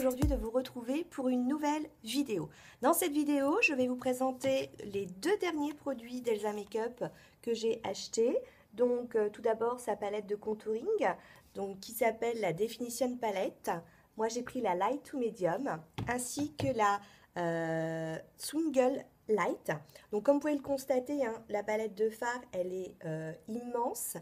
aujourd'hui de vous retrouver pour une nouvelle vidéo. Dans cette vidéo, je vais vous présenter les deux derniers produits d'Elsa Makeup que j'ai achetés. Donc tout d'abord sa palette de contouring donc, qui s'appelle la Definition Palette. Moi j'ai pris la Light to Medium ainsi que la Swingle Light. Donc comme vous pouvez le constater, hein, la palette de fard elle est immense.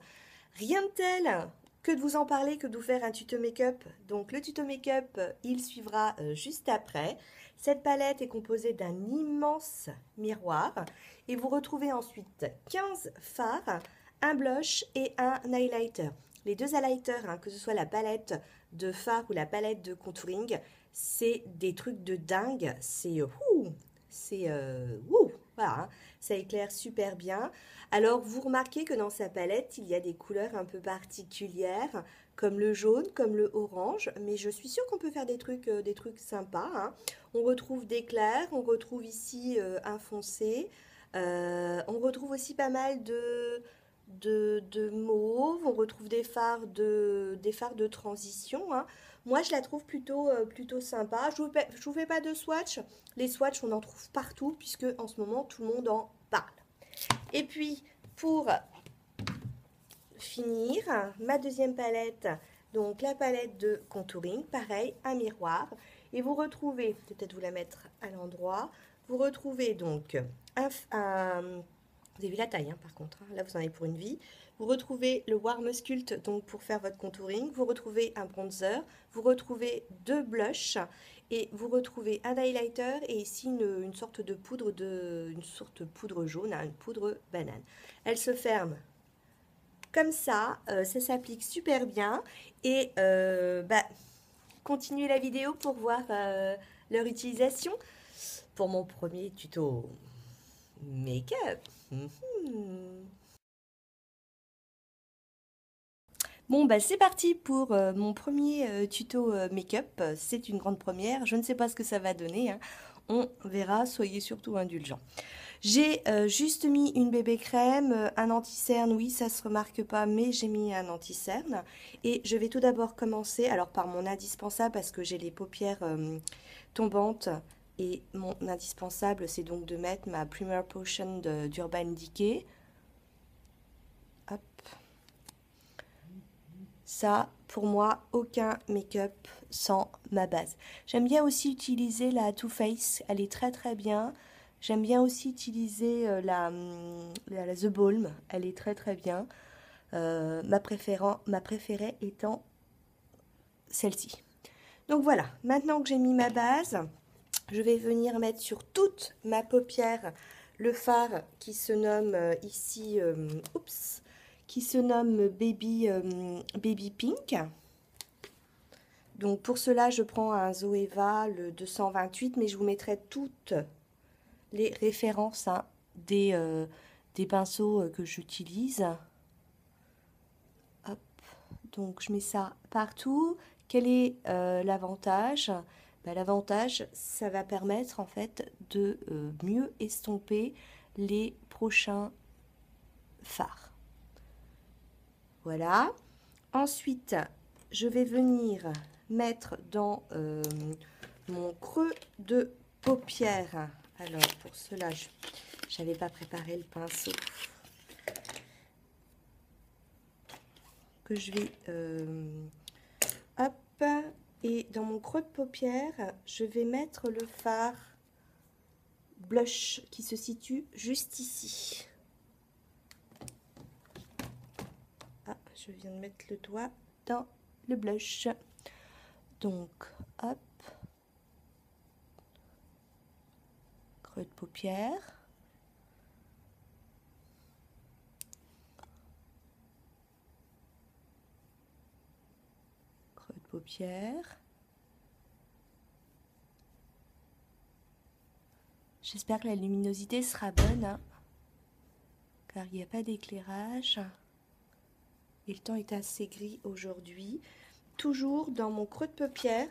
Rien de tel que de vous en parler, que de vous faire un tuto make-up. Donc le tuto make-up, il suivra juste après. Cette palette est composée d'un immense miroir et vous retrouvez ensuite 15 fards, un blush et un highlighter. Les deux highlighters, hein, que ce soit la palette de fard ou la palette de contouring, c'est des trucs de dingue. Voilà, hein, ça éclaire super bien. Alors, vous remarquez que dans sa palette, il y a des couleurs un peu particulières, comme le jaune, comme le orange, mais je suis sûre qu'on peut faire des trucs sympas, hein. On retrouve des clairs, on retrouve ici un foncé, on retrouve aussi pas mal de mauve, on retrouve des fards de transition, hein. Moi, je la trouve plutôt sympa. Je vous fais pas de swatch. Les swatchs, on en trouve partout, puisque en ce moment, tout le monde en parle. Et puis, pour finir, ma deuxième palette, donc la palette de contouring, pareil, un miroir. Et vous retrouvez, peut-être vous la mettre à l'endroit, vous retrouvez donc vous avez vu la taille, hein, par contre, hein, là vous en avez pour une vie. Vous retrouvez le Warm Sculpt donc pour faire votre contouring. Vous retrouvez un bronzer, vous retrouvez deux blushs et vous retrouvez un highlighter et ici une sorte de poudre jaune, hein, une poudre banane. Elle se ferme comme ça s'applique super bien et continuez la vidéo pour voir leur utilisation pour mon premier tuto make-up. Bon, c'est parti pour mon premier tuto make-up. C'est une grande première. Je ne sais pas ce que ça va donner, hein. On verra, soyez surtout indulgents. J'ai juste mis une bébé crème, un anti-cerne, oui, ça se remarque pas, mais j'ai mis un anti-cerne. Et je vais tout d'abord commencer, alors par mon indispensable, parce que j'ai les paupières tombantes. Et mon indispensable, c'est donc de mettre ma Primer Potion d'Urban Decay. Hop. Ça, pour moi, aucun make-up sans ma base. J'aime bien aussi utiliser la Too Faced, elle est très très bien. J'aime bien aussi utiliser la The Balm, elle est très très bien. Ma préférée étant celle-ci. Donc voilà, maintenant que j'ai mis ma base, je vais venir mettre sur toute ma paupière le fard qui se nomme ici, qui se nomme Baby Pink. Donc pour cela, je prends un Zoeva, le 228, mais je vous mettrai toutes les références, hein, des pinceaux que j'utilise. Hop, donc je mets ça partout. Quel est l'avantage? L'avantage, ça va permettre en fait de mieux estomper les prochains fards. Voilà. Ensuite, je vais venir mettre dans mon creux de paupière. Alors, pour cela, je n'avais pas préparé le pinceau. Que je vais... hop. Et dans mon creux de paupière, je vais mettre le fard blush qui se situe juste ici. Ah, je viens de mettre le doigt dans le blush. Donc, hop. Creux de paupière. Creux de paupière. J'espère que la luminosité sera bonne, hein, car il n'y a pas d'éclairage. Et le temps est assez gris aujourd'hui. Toujours dans mon creux de paupière,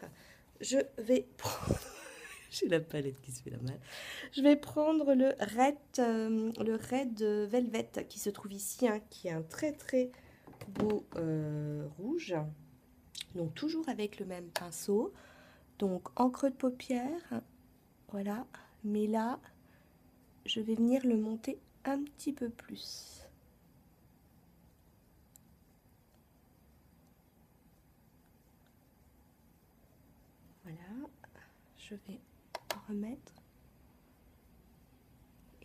je vais prendre... J'ai la palette qui se fait la malle. Je vais prendre le Red Velvet qui se trouve ici, hein, qui est un très très beau rouge. Donc toujours avec le même pinceau. Donc en creux de paupière, voilà, mais là, je vais venir le monter un petit peu plus. Voilà, je vais remettre.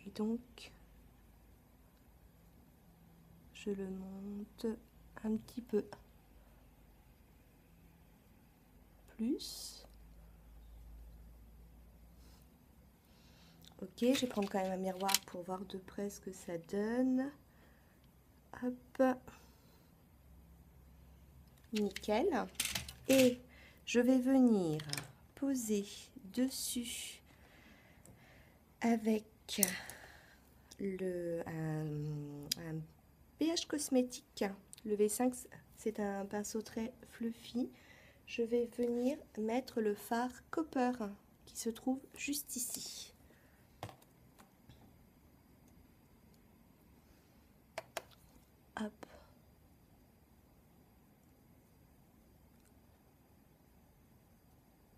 Et donc, je le monte un petit peu plus. Ok, je vais prendre quand même un miroir pour voir de près ce que ça donne. Hop. Nickel. Et je vais venir poser dessus avec un BH Cosmétique. Le V5, c'est un pinceau très fluffy. Je vais venir mettre le fard Copper qui se trouve juste ici. Hop.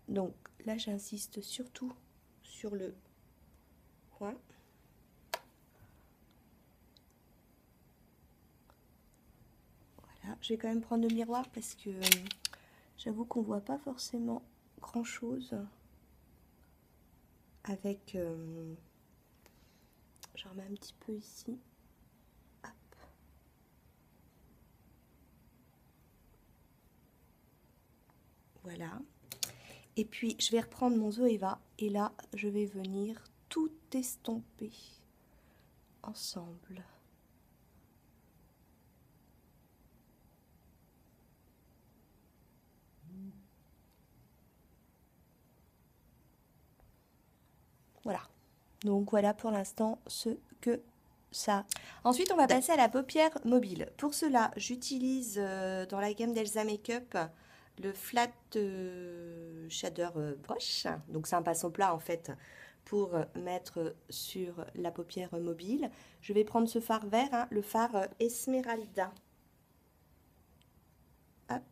Donc là, j'insiste surtout sur le coin. Voilà, je vais quand même prendre le miroir parce que j'avoue qu'on voit pas forcément grand chose avec. Je remets un petit peu ici. Hop. Voilà. Et puis je vais reprendre mon Zoeva et là je vais venir tout estomper ensemble. Voilà. Donc voilà pour l'instant ce que ça. Ensuite on va passer à la paupière mobile. Pour cela j'utilise dans la gamme d'Elsa Makeup le Flat Shader Brush. Donc c'est un pinceau plat en fait pour mettre sur la paupière mobile. Je vais prendre ce fard vert, hein, le fard Esmeralda. Hop.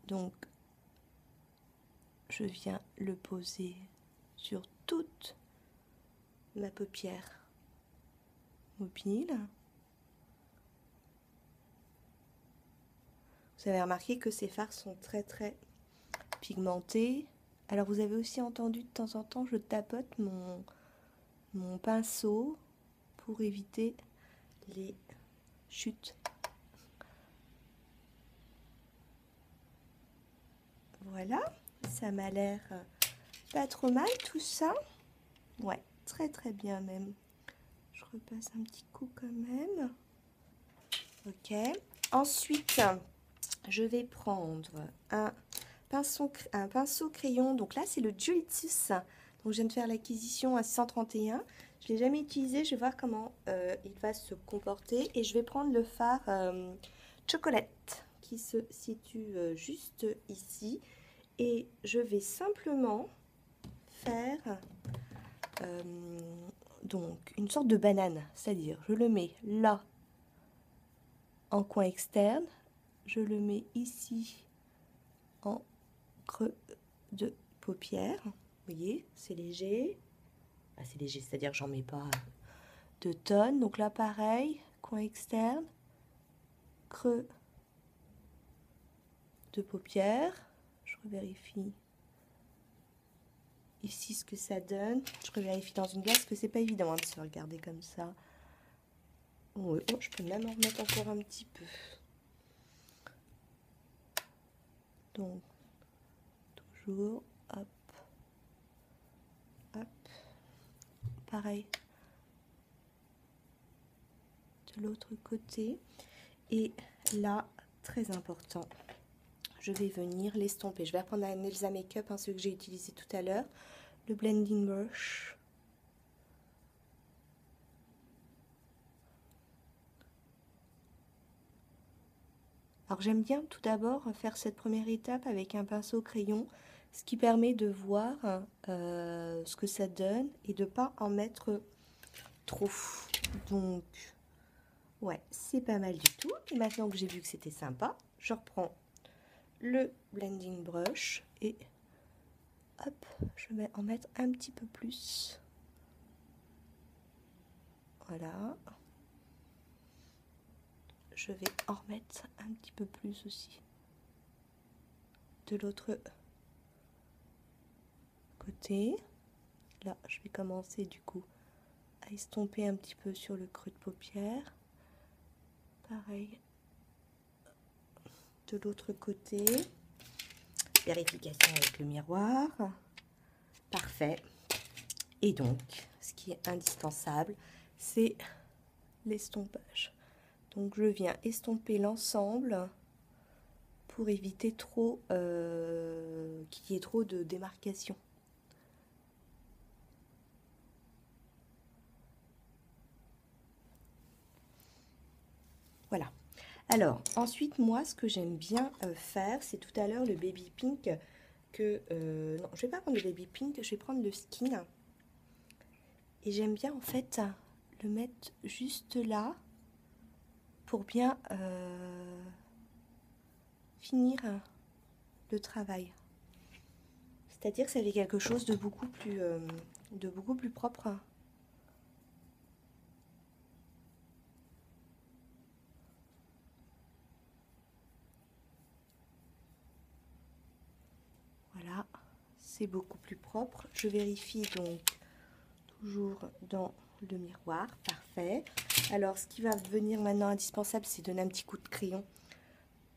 Donc je viens le poser sur toute ma paupière mobile. Vous avez remarqué que ces fards sont très pigmentés. Alors vous avez aussi entendu de temps en temps, je tapote mon pinceau pour éviter les chutes. Voilà, ça m'a l'air pas trop mal tout ça. Ouais, très bien même. Je repasse un petit coup quand même. Ok. Ensuite, je vais prendre un pinceau crayon. Donc là, c'est le Julitus. Donc je viens de faire l'acquisition à 631. Je ne l'ai jamais utilisé. Je vais voir comment il va se comporter. Et je vais prendre le fard Chocolate qui se situe juste ici. Et je vais simplement faire donc une sorte de banane. C'est-à-dire, je le mets là en coin externe. Je le mets ici en creux de paupière. Vous voyez, c'est léger. Ah, c'est léger, c'est-à-dire que j'en mets pas de tonnes. Donc là, pareil, coin externe, creux de paupière. Je revérifie ici ce que ça donne. Je revérifie dans une glace parce que c'est pas évident hein, de se regarder comme ça. Oh, je peux même en remettre encore un petit peu. Donc, toujours, hop, hop, pareil de l'autre côté. Et là, très important, je vais venir l'estomper. Je vais reprendre un Elsa Makeup, hein, celui que j'ai utilisé tout à l'heure, le Blending Brush. Alors j'aime bien tout d'abord faire cette première étape avec un pinceau crayon, ce qui permet de voir ce que ça donne et de ne pas en mettre trop. Donc, ouais, c'est pas mal du tout. Et maintenant que j'ai vu que c'était sympa, je reprends le blending brush et hop, je vais en mettre un petit peu plus. Voilà. Je vais en remettre un petit peu plus aussi. De l'autre côté. Là, je vais commencer du coup à estomper un petit peu sur le creux de paupière. Pareil. De l'autre côté. Vérification avec le miroir. Parfait. Et donc, ce qui est indispensable, c'est l'estompage. Donc, je viens estomper l'ensemble pour éviter trop qu'il y ait trop de démarcation. Voilà. Alors, ensuite, moi, ce que j'aime bien faire, c'est tout à l'heure le baby pink que... non, je vais pas prendre le baby pink, je vais prendre le skin. Et j'aime bien, en fait, le mettre juste là pour bien finir le travail. C'est-à-dire que ça fait quelque chose de beaucoup plus propre. Voilà, c'est beaucoup plus propre. Je vérifie donc toujours dans le miroir. Parfait. Alors, ce qui va devenir maintenant indispensable, c'est donner un petit coup de crayon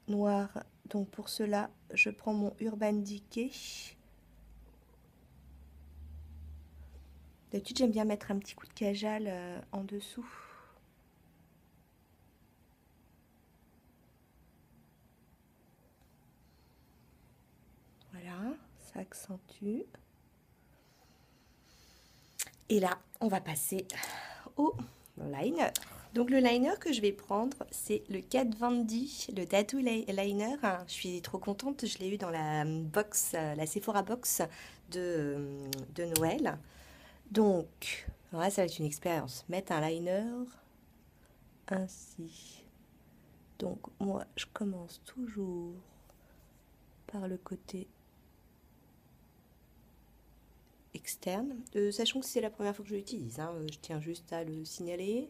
noir. Donc, pour cela, je prends mon Urban Decay. D'habitude, j'aime bien mettre un petit coup de Kajal en dessous. Voilà, ça accentue. Et là, on va passer au liner. Donc le liner que je vais prendre, c'est le Kat Von D, le Tattoo Liner. Je suis trop contente, je l'ai eu dans la box, la Sephora box de Noël. Donc, là, ça va être une expérience. Mettre un liner ainsi. Donc moi, je commence toujours par le côté externe, sachant que c'est la première fois que je l'utilise, hein, je tiens juste à le signaler.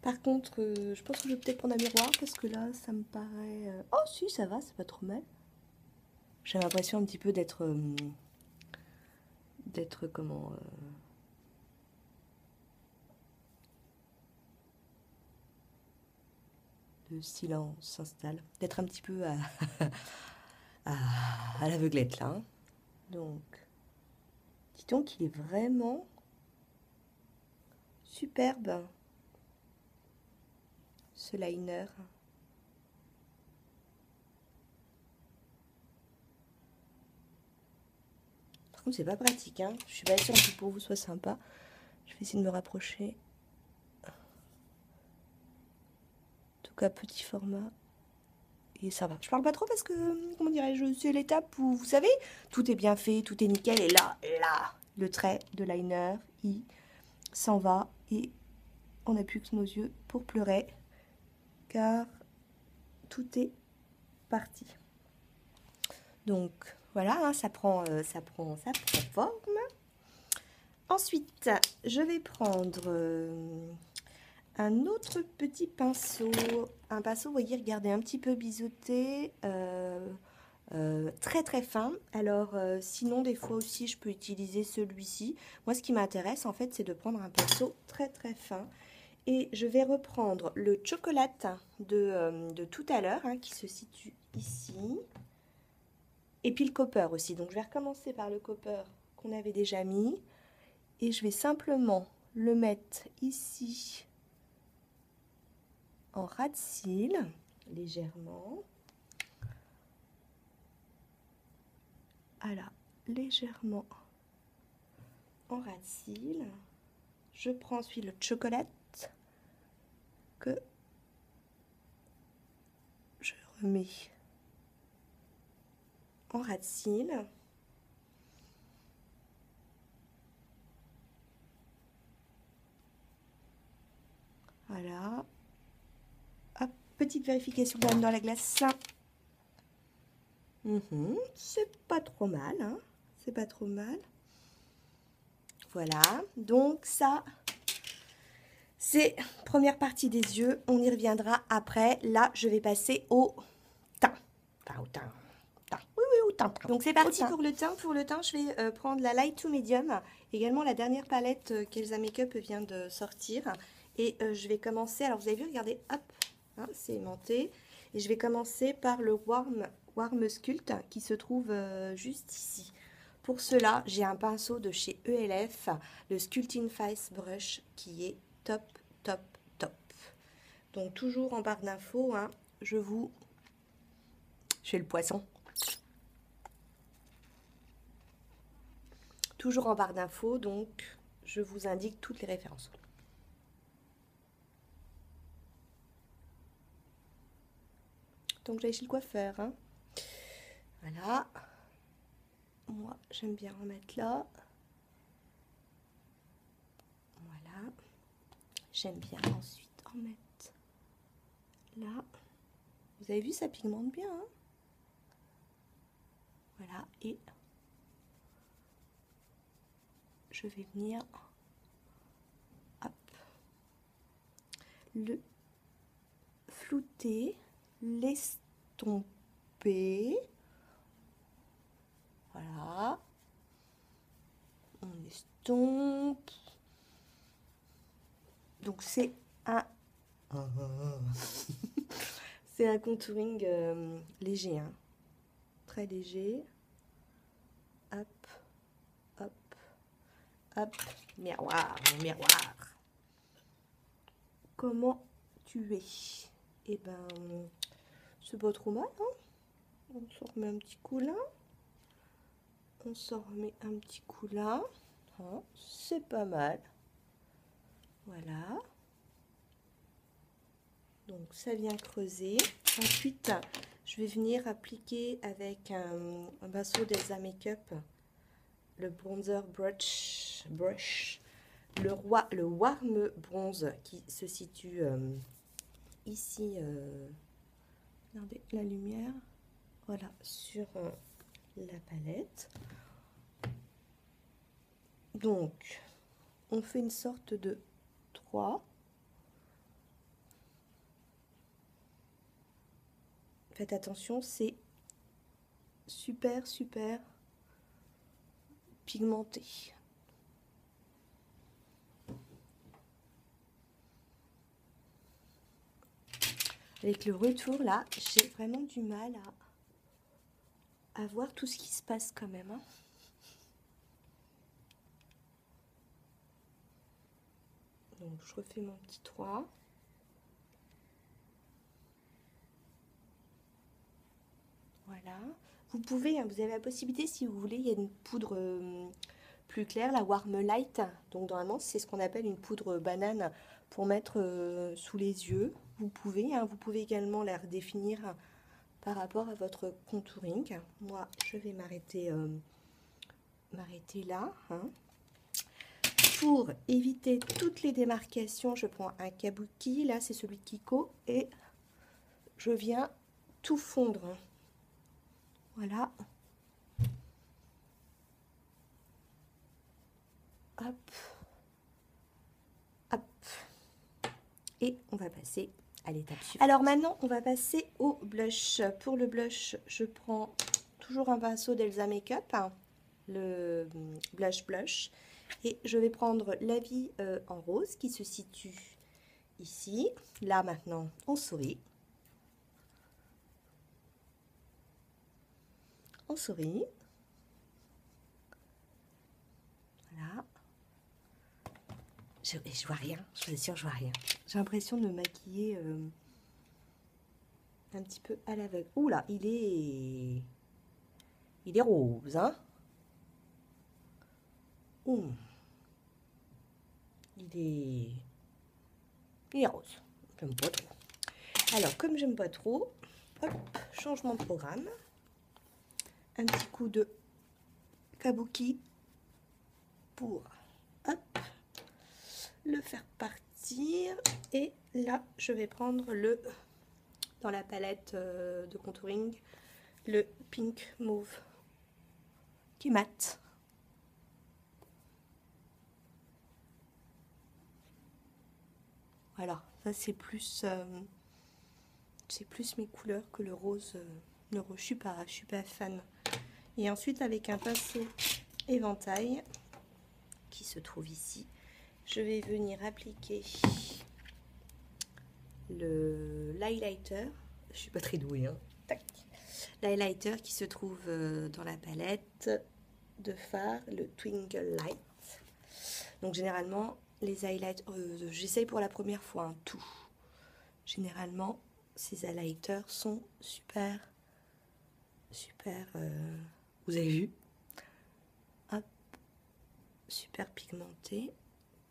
Par contre, je pense que je vais peut-être prendre un miroir parce que là, ça me paraît... Oh si, ça va, c'est pas trop mal. J'ai l'impression un petit peu d'être... comment... Le silence s'installe. D'être un petit peu à l'aveuglette là. Hein. Donc, dis donc qu'il est vraiment superbe, ce liner. Par contre, c'est pas pratique. Hein. Je suis pas sûre que pour vous soit sympa. Je vais essayer de me rapprocher. En tout cas, petit format. Et ça va. Je parle pas trop parce que, comment dirais-je, c'est l'étape où, vous savez, tout est bien fait, tout est nickel. Et là, le trait de liner, il s'en va. Et on n'a plus que nos yeux pour pleurer. Car tout est parti. Donc, voilà, hein, ça prend forme. Ensuite, je vais prendre un autre petit pinceau. Un pinceau, vous voyez, regardez, un petit peu biseauté. Très très fin. Alors sinon des fois aussi je peux utiliser celui-ci. Moi ce qui m'intéresse en fait c'est de prendre un pinceau très très fin. Et je vais reprendre le chocolate de tout à l'heure hein, qui se situe ici. Et puis le copper aussi. Donc je vais recommencer par le copper qu'on avait déjà mis. Et je vais simplement le mettre ici en ras de cils, légèrement. Voilà, légèrement en ras de cils. Je prends ensuite le chocolat que je remets en ras de cils. petite vérification quand même dans la glace. C'est pas trop mal, hein. C'est pas trop mal. Voilà, donc ça, c'est première partie des yeux. On y reviendra après. Là, je vais passer au teint. Enfin, au teint. Oui, oui, au teint. Donc c'est parti pour le teint. Pour le teint, je vais prendre la Light to Medium. Également la dernière palette qu'Elsa Makeup vient de sortir. Et je vais commencer, alors vous avez vu, regardez, hop, hein, c'est aimanté. Et je vais commencer par le Warm Sculpt qui se trouve juste ici. Pour cela, j'ai un pinceau de chez ELF, le Sculpting Face Brush, qui est top, top, top. Donc toujours en barre d'infos, hein, je fais le poisson. Toujours en barre d'infos, donc je vous indique toutes les références. Donc j'allais chez le coiffeur, hein. Voilà. Moi, j'aime bien en mettre là. Voilà. J'aime bien ensuite en mettre là. Vous avez vu, ça pigmente bien, hein. Voilà. Et je vais venir hop, le flouter, l'estomper. Voilà. On estompe. Donc c'est un c'est un contouring léger, hein. Très léger. Hop, hop, hop. Miroir, miroir. Comment tu es? Eh ben, c'est pas trop mal, hein. On s'en remet un petit coup là. On s'en remet un petit coup là. Hein, c'est pas mal. Voilà. Donc ça vient creuser. Ensuite, je vais venir appliquer avec un pinceau d'Elsa Makeup le bronzer brush, le Warm Bronze qui se situe ici. Regardez la lumière. Voilà, sur la palette. Donc, on fait une sorte de 3. Faites attention, c'est super, super pigmenté. Avec le retour, là, j'ai vraiment du mal à voir tout ce qui se passe quand même, hein. Donc, je refais mon petit 3. Voilà. Vous pouvez, hein, vous avez la possibilité, si vous voulez, il y a une poudre plus claire, la Warm Light. Donc, normalement, c'est ce qu'on appelle une poudre banane pour mettre sous les yeux. Vous pouvez, hein, vous pouvez également la redéfinir par rapport à votre contouring. Moi, je vais m'arrêter là, hein. Pour éviter toutes les démarcations, je prends un kabuki. Là, c'est celui de Kiko. Et je viens tout fondre. Voilà. Hop. Hop. Et on va passer à l'étape suivante. Alors maintenant, on va passer au blush. Pour le blush, je prends toujours un pinceau d'Elsa Makeup, hein, le blush. Et je vais prendre La Vie en rose qui se situe ici. Là maintenant, on sourit. On sourit. Voilà. Je vois rien, je vous assure, je vois rien. J'ai l'impression de me maquiller un petit peu à l'aveugle. Ouh là, il est rose, hein. Ouh. Il est rose. J'aime pas trop. Alors, comme j'aime pas trop, hop, changement de programme. Un petit coup de kabuki pour, hop, le faire partir. Et là, je vais prendre le dans la palette de contouring, le Pink Mauve, qui est mat. Voilà, ça c'est plus mes couleurs que le rose. Le rose, je suis pas fan. Et ensuite, avec un pinceau éventail qui se trouve ici, je vais venir appliquer l'highlighter. Je suis pas très douée, hein. Tac. L'highlighter qui se trouve dans la palette de fard, le Twinkle Light. Donc généralement, les highlighters, j'essaye pour la première fois un tout. Généralement, ces highlighters sont super, vous avez vu? Hop, super pigmenté.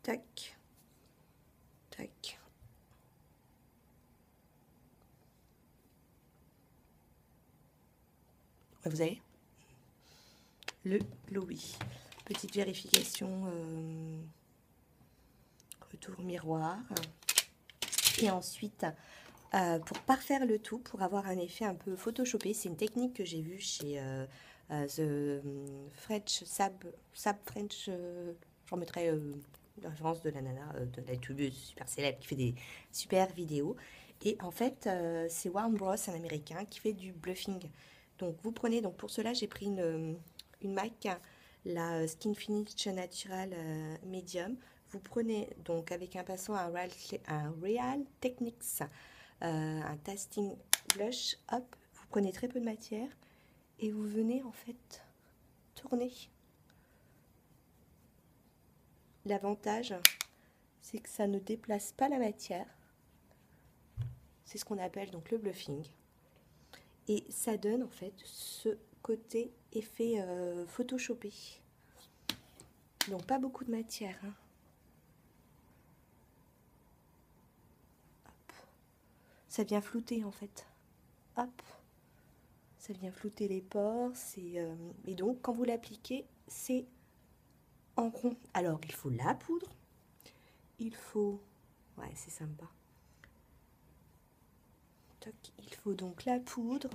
Tac, tac. Ouais, vous avez le Glowy. Petite vérification, retour miroir. Et ensuite, pour parfaire le tout, pour avoir un effet un peu photoshopé, c'est une technique que j'ai vue chez The French Sab French. J'en mettrai la référence de la nana, de la youtubeuse super célèbre qui fait des super vidéos. Et en fait, c'est Warren Bros, un américain, qui fait du bluffing. Donc vous prenez, donc pour cela, j'ai pris une MAC, la Skin Finish Natural Medium. Vous prenez donc avec un pinceau un Real Techniques, un Tasting Blush, hop, vous prenez très peu de matière et vous venez en fait tourner. L'avantage, c'est que ça ne déplace pas la matière. C'est ce qu'on appelle donc le bluffing. Et ça donne en fait ce côté effet photoshopé. Donc pas beaucoup de matière, hein. Ça vient flouter en fait. Hop, ça vient flouter les pores. Et donc quand vous l'appliquez, c'est en rond. Alors il faut la poudre. Il faut... Ouais, c'est sympa. Toc, il faut donc la poudre.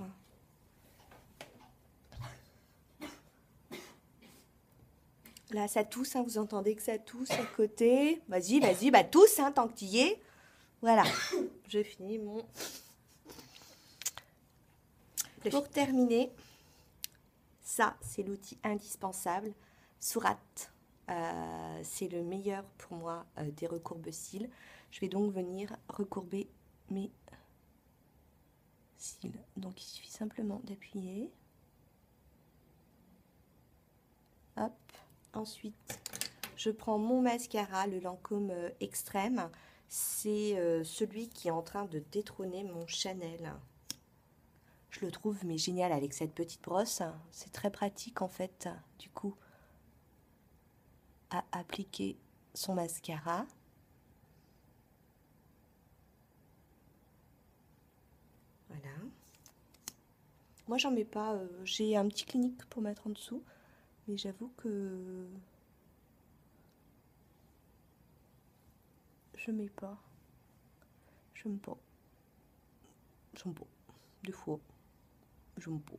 Là, ça tousse, hein, vous entendez que ça tousse à côté. Vas-y, vas-y, bah tousse, hein, tant que tu y es. Voilà, je finis mon... Pour terminer, ça, c'est l'outil indispensable. Surat, c'est le meilleur pour moi des recourbe-cils. Je vais donc venir recourber mes cils. Donc, il suffit simplement d'appuyer. Hop. Ensuite, je prends mon mascara, le Lancôme Extrême. C'est celui qui est en train de détrôner mon Chanel. Je le trouve mais génial avec cette petite brosse. C'est très pratique en fait, du coup, à appliquer son mascara. Voilà. Moi, j'en mets pas. J'ai un petit clinique pour mettre en dessous. Mais j'avoue que je mets pas. J'aime pas. J'aime pas. Des fois. J'aime pas.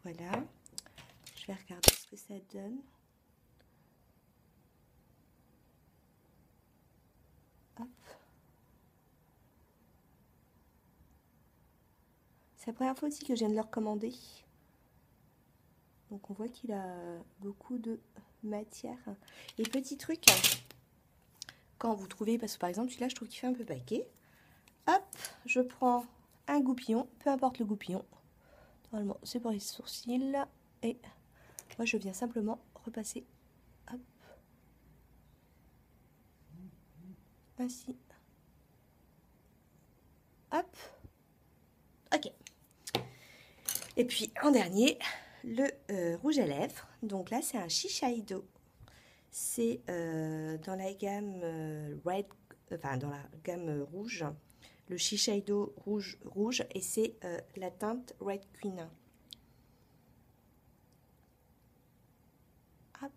Voilà. Je vais regarder ce que ça donne. Hop. C'est la première fois aussi que je viens de le recommander. Donc on voit qu'il a beaucoup de matière. Et petit truc, quand vous trouvez, parce que par exemple celui-là je trouve qu'il fait un peu paquet. Hop, je prends un goupillon, peu importe le goupillon. Normalement c'est pour les sourcils. Et moi je viens simplement repasser. Hop. Ainsi. Hop. Ok. Et puis en dernier, le rouge à lèvres. Donc là c'est un Shiseido. C'est dans la gamme red, enfin dans la gamme rouge, le Shiseido rouge et c'est la teinte Red Queen. Hop.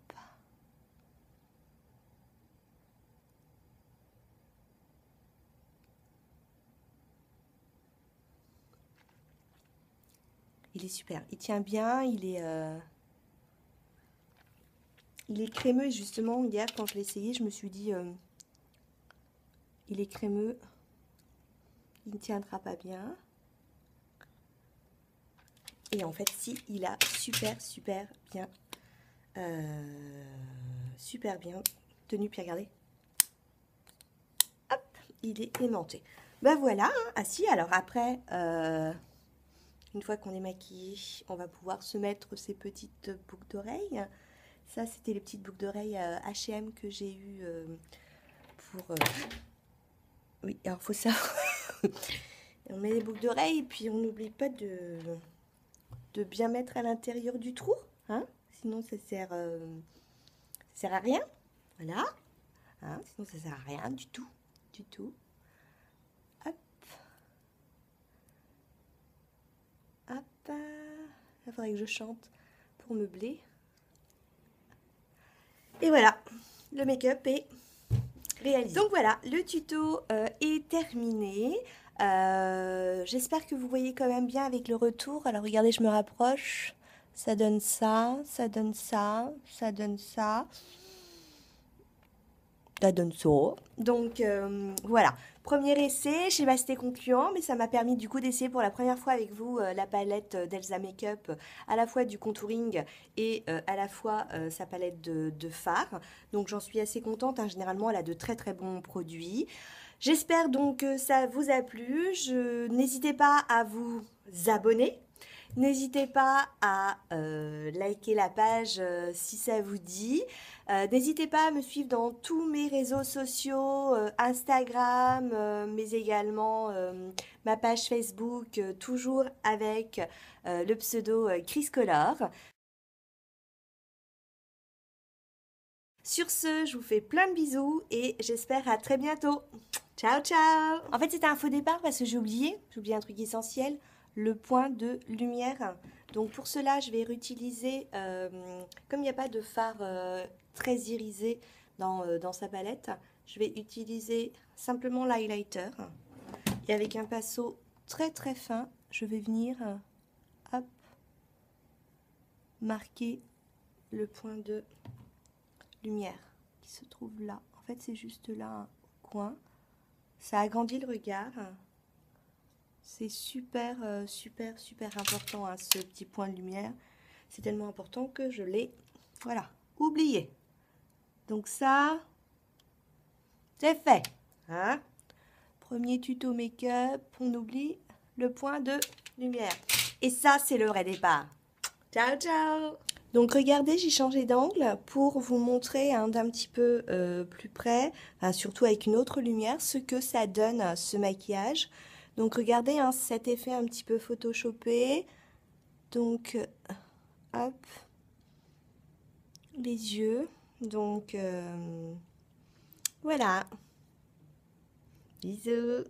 Il est super. Il tient bien, il est crémeux. Et justement, hier, quand je l'ai essayé, je me suis dit, il est crémeux. Il ne tiendra pas bien. Et en fait, si, il a super bien tenu. Puis regardez. Hop, il est aimanté. Ben voilà, hein. Ah si, alors après, une fois qu'on est maquillé, on va pouvoir se mettre ces petites boucles d'oreilles. Ça, c'était les petites boucles d'oreilles H&M que j'ai eues pour... Oui, alors faut ça. On met les boucles d'oreilles et puis on n'oublie pas de bien mettre à l'intérieur du trou. Hein, sinon, ça sert à rien. Voilà. Hein, sinon, ça sert à rien du tout. Du tout. Hop. Hop. Il faudrait que je chante pour meubler. Et voilà, le make-up est réalisé. Donc voilà, le tuto est terminé. J'espère que vous voyez quand même bien avec le retour. Alors regardez, je me rapproche. Ça donne ça, ça donne ça, ça donne ça. Ça donne ça. Donc voilà, premier essai, je sais pas si c'était concluant, mais ça m'a permis du coup d'essayer pour la première fois avec vous la palette d'Elsa Makeup, à la fois du contouring et à la fois sa palette de fard. Donc j'en suis assez contente, hein. Généralement elle a de très bons produits. J'espère donc que ça vous a plu. N'hésitez pas à vous abonner. N'hésitez pas à liker la page si ça vous dit. N'hésitez pas à me suivre dans tous mes réseaux sociaux, Instagram, mais également ma page Facebook, toujours avec le pseudo Chris Color. Sur ce, je vous fais plein de bisous et j'espère à très bientôt. Ciao, ciao! En fait, c'était un faux départ parce que j'ai oublié un truc essentiel, le point de lumière. Donc pour cela, je vais réutiliser, comme il n'y a pas de fard très irisé dans sa palette, je vais utiliser simplement l'highlighter. Et avec un pinceau très fin, je vais venir hop, marquer le point de lumière qui se trouve là. En fait, c'est juste là au coin. Ça agrandit le regard. C'est super important, hein, ce petit point de lumière. C'est tellement important que je l'ai, voilà, oublié. Donc ça, c'est fait. Hein, premier tuto make-up, on oublie le point de lumière. Et ça, c'est le vrai départ. Ciao, ciao! Donc regardez, j'ai changé d'angle pour vous montrer d'un petit peu plus près, surtout avec une autre lumière, ce que ça donne ce maquillage. Donc regardez, hein, cet effet un petit peu photoshopé. Donc hop, les yeux. Donc voilà. Bisous.